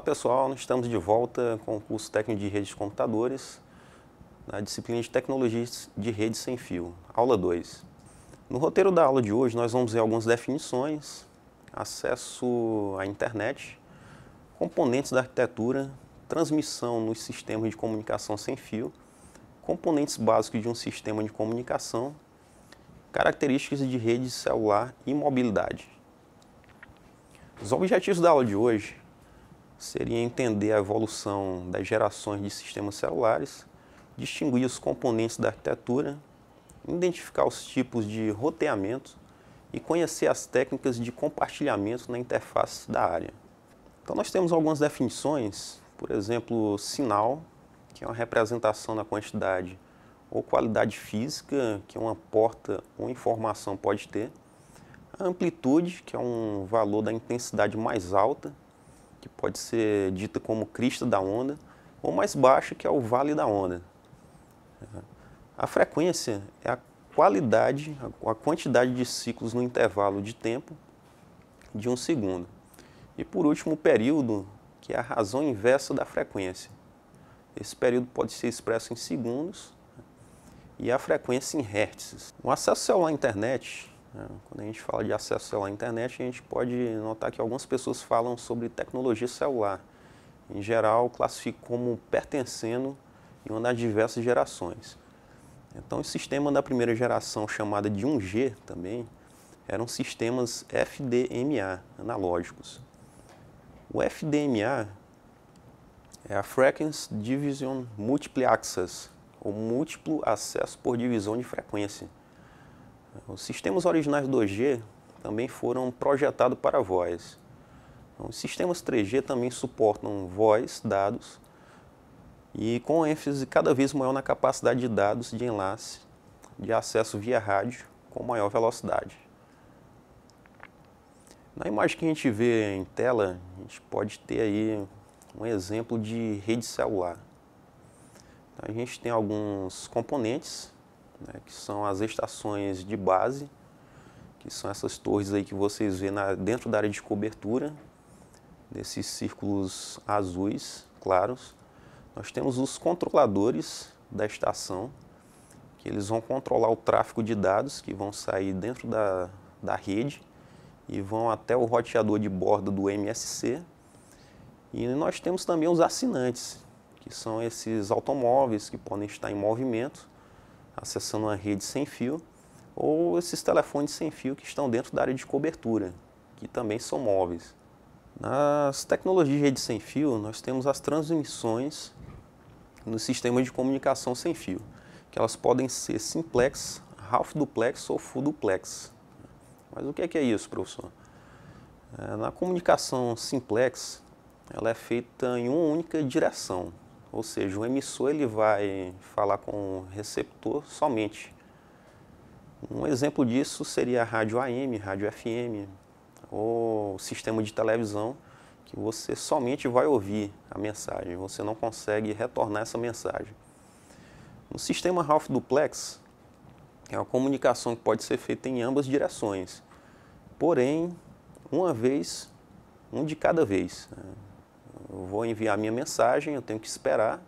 pessoal, nós estamos de volta com o curso técnico de redes de computadores, na disciplina de tecnologias de rede sem fio, aula 2. No roteiro da aula de hoje nós vamos ver algumas definições, acesso à internet, componentes da arquitetura, transmissão nos sistemas de comunicação sem fio, componentes básicos de um sistema de comunicação, características de rede celular e mobilidade. Os objetivos da aula de hoje seria entender a evolução das gerações de sistemas celulares, distinguir os componentes da arquitetura, identificar os tipos de roteamento e conhecer as técnicas de compartilhamento na interface da área. Então nós temos algumas definições, por exemplo, sinal, que é uma representação da quantidade ou qualidade física que uma porta ou informação pode ter. A amplitude, que é um valor da intensidade mais alta, que pode ser dita como crista da onda, ou mais baixa, que é o vale da onda. A frequência é a qualidade, a quantidade de ciclos no intervalo de tempo de 1 segundo. E por último, o período, que é a razão inversa da frequência. Esse período pode ser expresso em segundos e a frequência em hertz. O acesso celular à internet, quando a gente fala de acesso celular à internet, a gente pode notar que algumas pessoas falam sobre tecnologia celular. Em geral, classificam como pertencendo em uma das diversas gerações. Então, o sistema da primeira geração, chamada de 1G também, eram sistemas FDMA, analógicos. O FDMA é a Frequency Division Multiple Access, ou múltiplo acesso por divisão de frequência. Os sistemas originais 2G também foram projetados para voz. Os sistemas 3G também suportam voz, dados, e com ênfase cada vez maior na capacidade de dados de enlace, de acesso via rádio com maior velocidade. Na imagem que a gente vê em tela, a gente pode ter aí um exemplo de rede celular. Então, a gente tem alguns componentes, que são as estações de base, que são essas torres aí que vocês vêem dentro da área de cobertura, desses círculos azuis claros. Nós temos os controladores da estação, que eles vão controlar o tráfego de dados que vão sair dentro da rede e vão até o roteador de bordo do MSC. E nós temos também os assinantes, que são esses automóveis que podem estar em movimento, acessando uma rede sem fio, ou esses telefones sem fio que estão dentro da área de cobertura, que também são móveis. Nas tecnologias de rede sem fio, nós temos as transmissões no sistema de comunicação sem fio, que elas podem ser simplex, half duplex ou full duplex. Mas o que é isso, professor? Na comunicação simplex, ela é feita em uma única direção, ou seja, o emissor ele vai falar com o receptor somente. Um exemplo disso seria a rádio AM, rádio FM, ou o sistema de televisão, que você somente vai ouvir a mensagem, você não consegue retornar essa mensagem. No sistema half duplex, é uma comunicação que pode ser feita em ambas direções, porém, uma vez, um de cada vez. Eu vou enviar a minha mensagem, eu tenho que esperar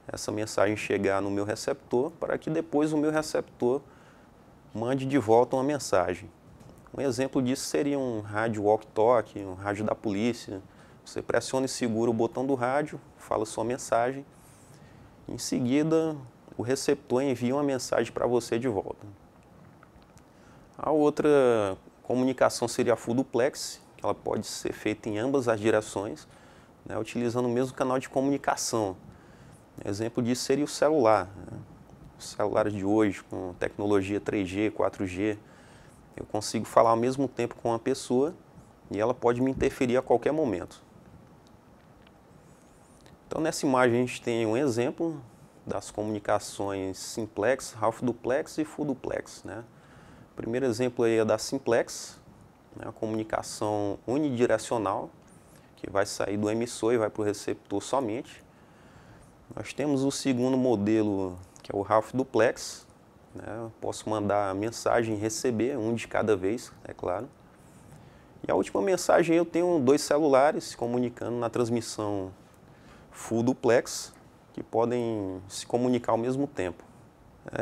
essa mensagem chegar no meu receptor para que depois o meu receptor mande de volta uma mensagem. Um exemplo disso seria um rádio walkie-talkie, um rádio da polícia. Você pressiona e segura o botão do rádio, fala sua mensagem, em seguida o receptor envia uma mensagem para você de volta. A outra comunicação seria a full duplex, que ela pode ser feita em ambas as direções, utilizando o mesmo canal de comunicação. Exemplo disso seria o celular. Os celulares de hoje, com tecnologia 3G, 4G, eu consigo falar ao mesmo tempo com uma pessoa e ela pode me interferir a qualquer momento. Então, nessa imagem a gente tem um exemplo das comunicações simplex, half duplex e full duplex. O primeiro exemplo aí é da simplex, a comunicação unidirecional, que vai sair do emissor e vai para o receptor somente. Nós temos o segundo modelo, que é o half duplex. Eu posso mandar mensagem e receber, um de cada vez, é claro. E a última mensagem, eu tenho dois celulares se comunicando na transmissão full duplex, que podem se comunicar ao mesmo tempo.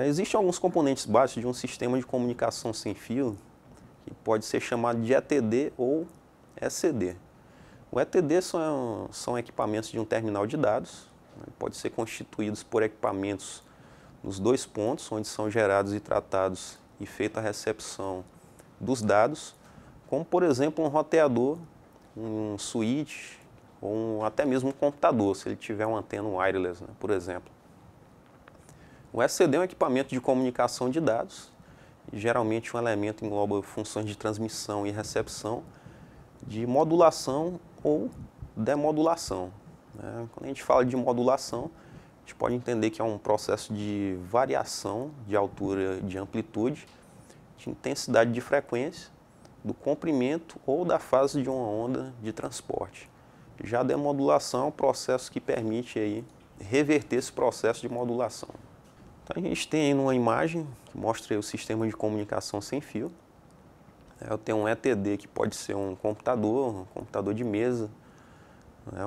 Existem alguns componentes básicos de um sistema de comunicação sem fio, que pode ser chamado de ETD ou SCD. O ETD são equipamentos de um terminal de dados, né, pode ser constituídos por equipamentos nos dois pontos, onde são gerados e tratados e feita a recepção dos dados, como por exemplo um roteador, um switch ou até mesmo um computador, se ele tiver uma antena wireless, né, por exemplo. O SCD é um equipamento de comunicação de dados, e geralmente um elemento engloba funções de transmissão e recepção, de modulação ou demodulação. Quando a gente fala de modulação, a gente pode entender que é um processo de variação de altura, de amplitude, de intensidade de frequência, do comprimento ou da fase de uma onda de transporte. Já a demodulação é um processo que permite aí reverter esse processo de modulação. Então a gente tem aí uma imagem que mostra aí o sistema de comunicação sem fio. Eu tenho um ETD que pode ser um computador de mesa,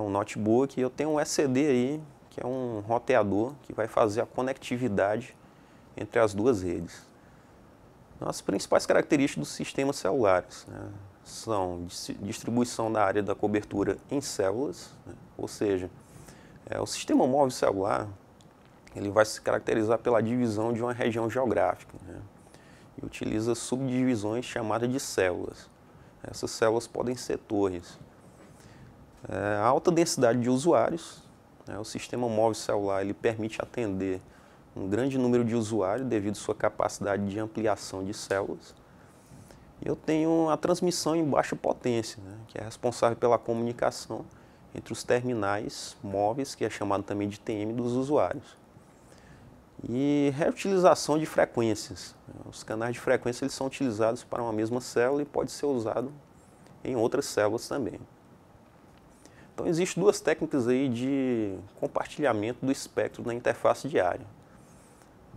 um notebook, e eu tenho um SCD aí, que é um roteador que vai fazer a conectividade entre as duas redes. As principais características dos sistemas celulares, são distribuição da área da cobertura em células, ou seja, o sistema móvel celular ele vai se caracterizar pela divisão de uma região geográfica, e utiliza subdivisões chamadas de células. Essas células podem ser torres. A alta densidade de usuários, o sistema móvel celular ele permite atender um grande número de usuários devido à sua capacidade de ampliação de células. Eu tenho a transmissão em baixa potência, que é responsável pela comunicação entre os terminais móveis, que é chamado também de TM dos usuários. E reutilização de frequências. Os canais de frequência eles são utilizados para uma mesma célula e pode ser usado em outras células também. Então existem duas técnicas aí de compartilhamento do espectro na interface de área.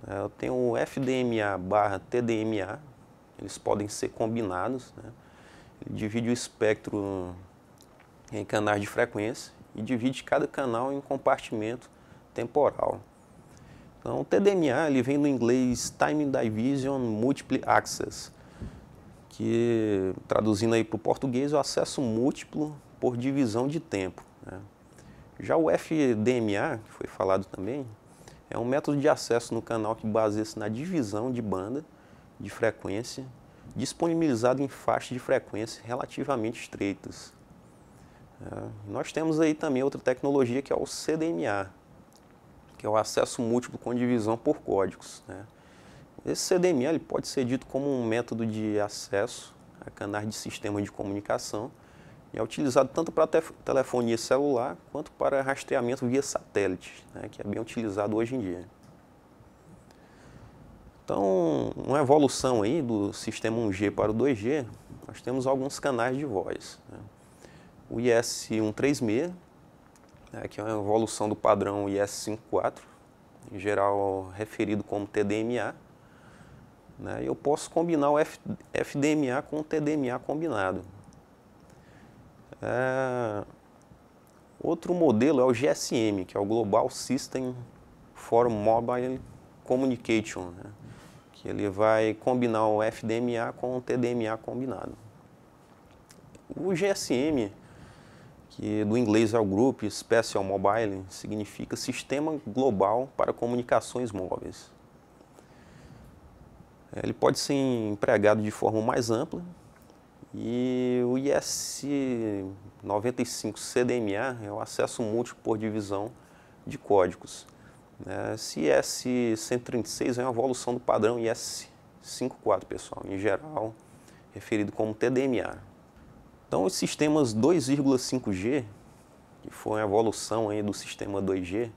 Eu tenho o FDMA/TDMA, eles podem ser combinados. Ele divide o espectro em canais de frequência e divide cada canal em um compartimento temporal. Então, o TDMA ele vem do inglês Time Division Multiple Access, que traduzindo aí para o português é o acesso múltiplo por divisão de tempo. Já o FDMA, que foi falado também, é um método de acesso no canal que baseia-se na divisão de banda de frequência, disponibilizado em faixas de frequência relativamente estreitas. Nós temos aí também outra tecnologia que é o CDMA, que é o acesso múltiplo com divisão por códigos. Esse CDMA ele pode ser dito como um método de acesso a canais de sistema de comunicação e é utilizado tanto para telefonia celular quanto para rastreamento via satélite, que é bem utilizado hoje em dia. Então, uma evolução aí do sistema 1G para o 2G, nós temos alguns canais de voz. O IS-136, que é uma evolução do padrão IS-54, em geral referido como TDMA. Eu posso combinar o FDMA com o TDMA combinado. Outro modelo é o GSM, que é o Global System for Mobile Communication, que ele vai combinar o FDMA com o TDMA combinado. O GSM, que do inglês é o Group Special Mobile, significa Sistema Global para Comunicações Móveis. Ele pode ser empregado de forma mais ampla e o IS-95 CDMA é o acesso múltiplo por divisão de códigos. Esse IS-136 é uma evolução do padrão IS-54, pessoal, em geral referido como TDMA. Então, os sistemas 2,5G, que foi uma evolução aí do sistema 2G,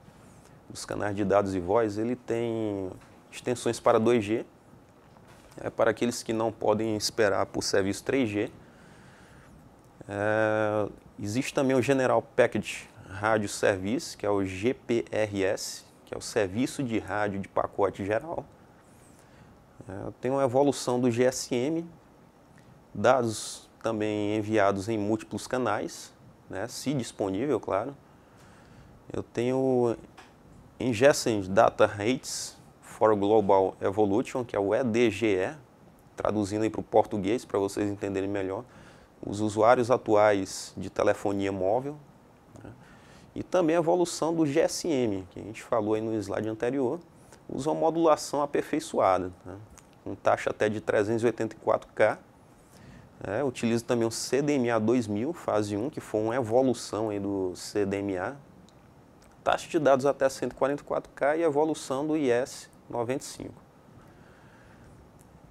dos canais de dados e voz, ele tem extensões para 2G, para aqueles que não podem esperar por serviço 3G. Existe também o General Package Radio Service, que é o GPRS, que é o serviço de rádio de pacote geral. Tem uma evolução do GSM, dados também enviados em múltiplos canais, né, se disponível, claro. Eu tenho Ingestion Data Rates for Global Evolution, que é o EDGE, traduzindo aí para o português, para vocês entenderem melhor, os usuários atuais de telefonia móvel, né, e também a evolução do GSM, que a gente falou aí no slide anterior, usa uma modulação aperfeiçoada, né, com taxa até de 384K, utiliza também o CDMA 2000, fase 1, que foi uma evolução aí do CDMA, taxa de dados até 144K e evolução do IS 95.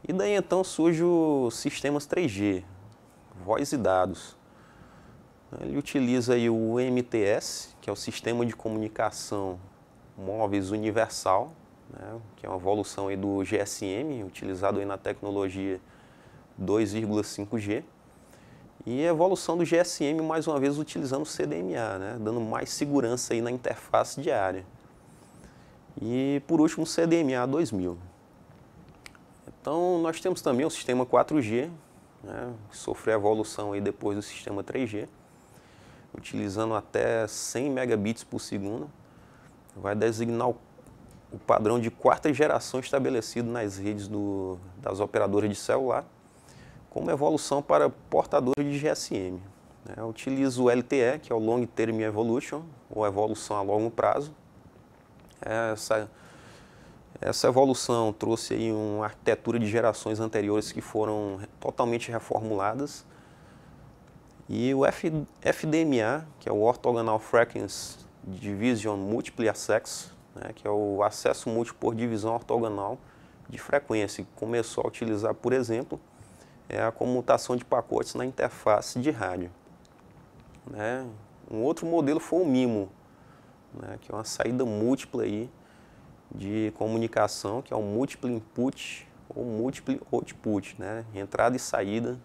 E daí então surge os sistemas 3G, voz e dados. Ele utiliza aí o MTS, que é o Sistema de Comunicação Móveis Universal, né, que é uma evolução aí do GSM, utilizado aí na tecnologia 2,5G. E a evolução do GSM, mais uma vez, utilizando o CDMA, né, dando mais segurança aí na interface diária. E, por último, o CDMA 2000. Então, nós temos também o sistema 4G, né, que sofreu evolução aí depois do sistema 3G, utilizando até 100 megabits por segundo. Vai designar o padrão de quarta geração estabelecido nas redes das operadoras de celular, como evolução para portadores de GSM. Utiliza o LTE, que é o Long Term Evolution, ou evolução a longo prazo. Essa evolução trouxe aí uma arquitetura de gerações anteriores que foram totalmente reformuladas. E o FDMA, que é o Orthogonal Frequency Division Multiple Access, né, que é o acesso múltiplo por divisão ortogonal de frequência, que começou a utilizar, por exemplo, a comutação de pacotes na interface de rádio. Né. Um outro modelo foi o MIMO, né, que é uma saída múltipla aí de comunicação, que é o Multiple Input ou Multiple Output, né, entrada e saída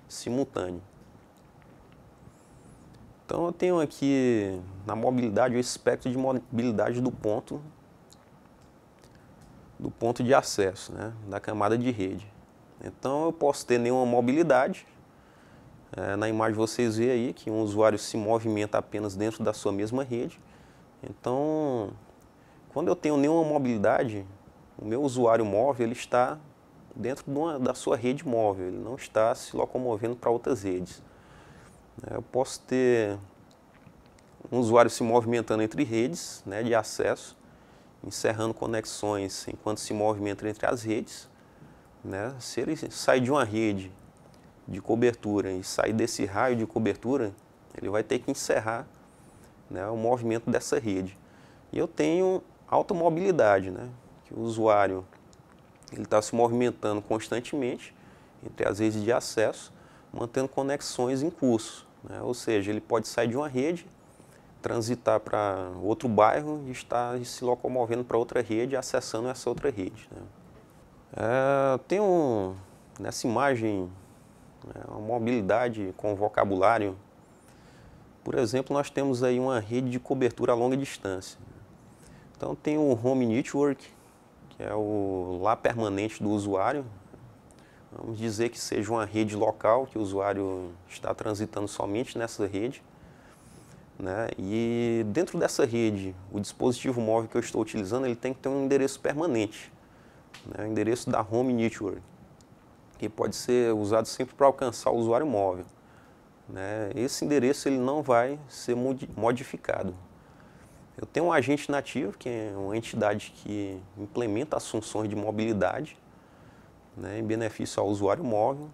simultânea. Então eu tenho aqui na mobilidade o espectro de mobilidade do ponto de acesso, né, da camada de rede. Então eu posso ter nenhuma mobilidade. Na imagem vocês veem aí que um usuário se movimenta apenas dentro da sua mesma rede. Então, quando eu tenho nenhuma mobilidade, o meu usuário móvel ele está dentro da sua rede móvel, ele não está se locomovendo para outras redes. Eu posso ter um usuário se movimentando entre redes, né, de acesso, encerrando conexões enquanto se movimenta entre as redes. Né? Se ele sai de uma rede de cobertura e sair desse raio de cobertura, ele vai ter que encerrar, né, o movimento dessa rede. E eu tenho alta mobilidade, né, que o usuário está se movimentando constantemente entre as redes de acesso, mantendo conexões em curso, né? Ou seja, ele pode sair de uma rede, transitar para outro bairro e estar se locomovendo para outra rede, acessando essa outra rede, né? Tem nessa imagem, né, uma mobilidade com vocabulário. Por exemplo, nós temos aí uma rede de cobertura a longa distância. Então tem o Home Network, que é o lar permanente do usuário. Vamos dizer que seja uma rede local, que o usuário está transitando somente nessa rede, né? E dentro dessa rede, o dispositivo móvel que eu estou utilizando, ele tem que ter um endereço permanente, né? O endereço da Home Network, que pode ser usado sempre para alcançar o usuário móvel, né? Esse endereço ele não vai ser modificado. Eu tenho um agente nativo, que é uma entidade que implementa as funções de mobilidade, né, em benefício ao usuário móvel,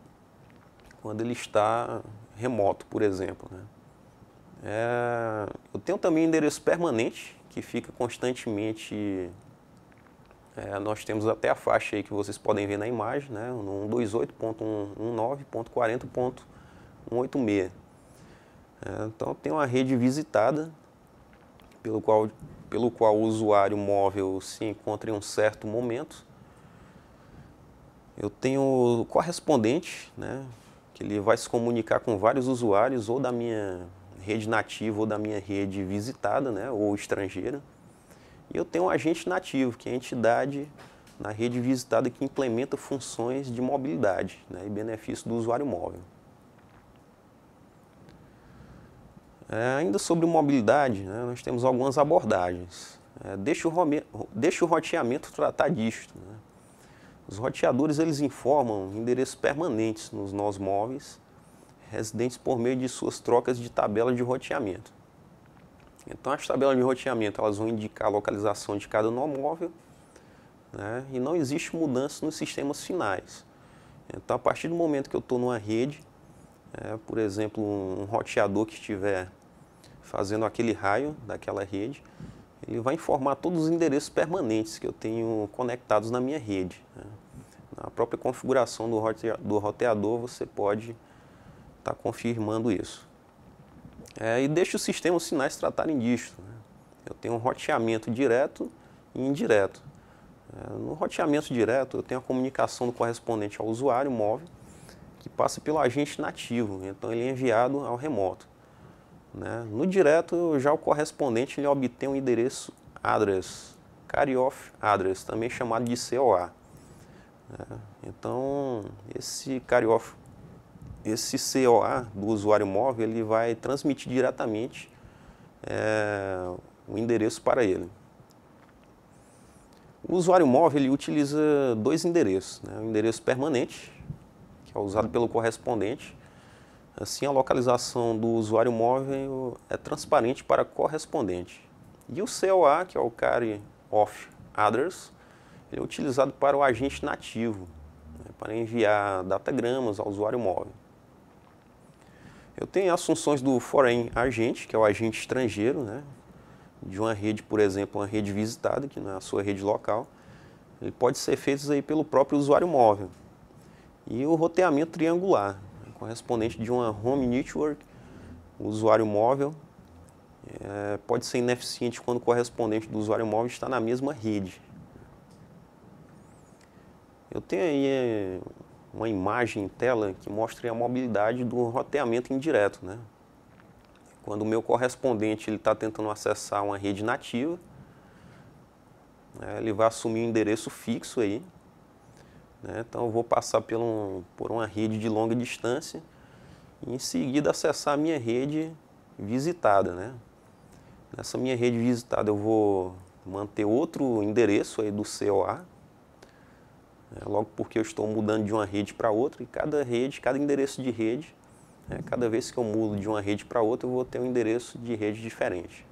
quando ele está remoto, por exemplo, né. Eu tenho também um endereço permanente, que fica constantemente, nós temos até a faixa aí que vocês podem ver na imagem, né, no 128.119.40.186. Então eu tenho uma rede visitada, pelo qual o usuário móvel se encontra em um certo momento. Eu tenho o correspondente, né, que ele vai se comunicar com vários usuários, ou da minha rede nativa ou da minha rede visitada, né, ou estrangeira. E eu tenho um agente nativo, que é a entidade na rede visitada que implementa funções de mobilidade, né, em benefício do usuário móvel. Ainda sobre mobilidade, né, nós temos algumas abordagens. Deixa o roteamento tratar disto, né. Os roteadores eles informam endereços permanentes nos nós móveis residentes por meio de suas trocas de tabela de roteamento. Então as tabelas de roteamento elas vão indicar a localização de cada nó móvel, né, e não existe mudança nos sistemas finais. Então a partir do momento que eu estou numa rede, por exemplo, um roteador que estiver fazendo aquele raio daquela rede, ele vai informar todos os endereços permanentes que eu tenho conectados na minha rede, né. Na própria configuração do roteador você pode estar confirmando isso. E deixa os sistemas finais tratarem disso, né. Eu tenho um roteamento direto e indireto. No roteamento direto eu tenho a comunicação do correspondente ao usuário móvel, que passa pelo agente nativo, então ele é enviado ao remoto, né. No direto, já o correspondente ele obtém um endereço address, carry of address, também chamado de COA. Então, esse COA do usuário móvel, ele vai transmitir diretamente o endereço para ele. O usuário móvel ele utiliza dois endereços, né? O endereço permanente, que é usado pelo correspondente. Assim, a localização do usuário móvel é transparente para correspondente. E o COA, que é o Carry of Address, ele é utilizado para o agente nativo, né, para enviar datagramas ao usuário móvel. Eu tenho as funções do foreign agent, que é o agente estrangeiro, né, de uma rede, por exemplo, uma rede visitada, que não é a sua rede local. Ele pode ser feito aí pelo próprio usuário móvel. E o roteamento triangular, correspondente de uma home network, o usuário móvel, pode ser ineficiente quando o correspondente do usuário móvel está na mesma rede. Eu tenho aí uma imagem em tela que mostra a mobilidade do roteamento indireto, né? Quando o meu correspondente está tentando acessar uma rede nativa, ele vai assumir um endereço fixo aí, né? Então eu vou passar por uma rede de longa distância e em seguida acessar a minha rede visitada, né? Nessa minha rede visitada eu vou manter outro endereço aí do COA, logo porque eu estou mudando de uma rede para outra, e cada endereço de rede, cada vez que eu mudo de uma rede para outra, eu vou ter um endereço de rede diferente.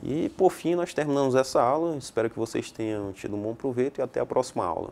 E por fim, nós terminamos essa aula. Espero que vocês tenham tido um bom proveito e até a próxima aula.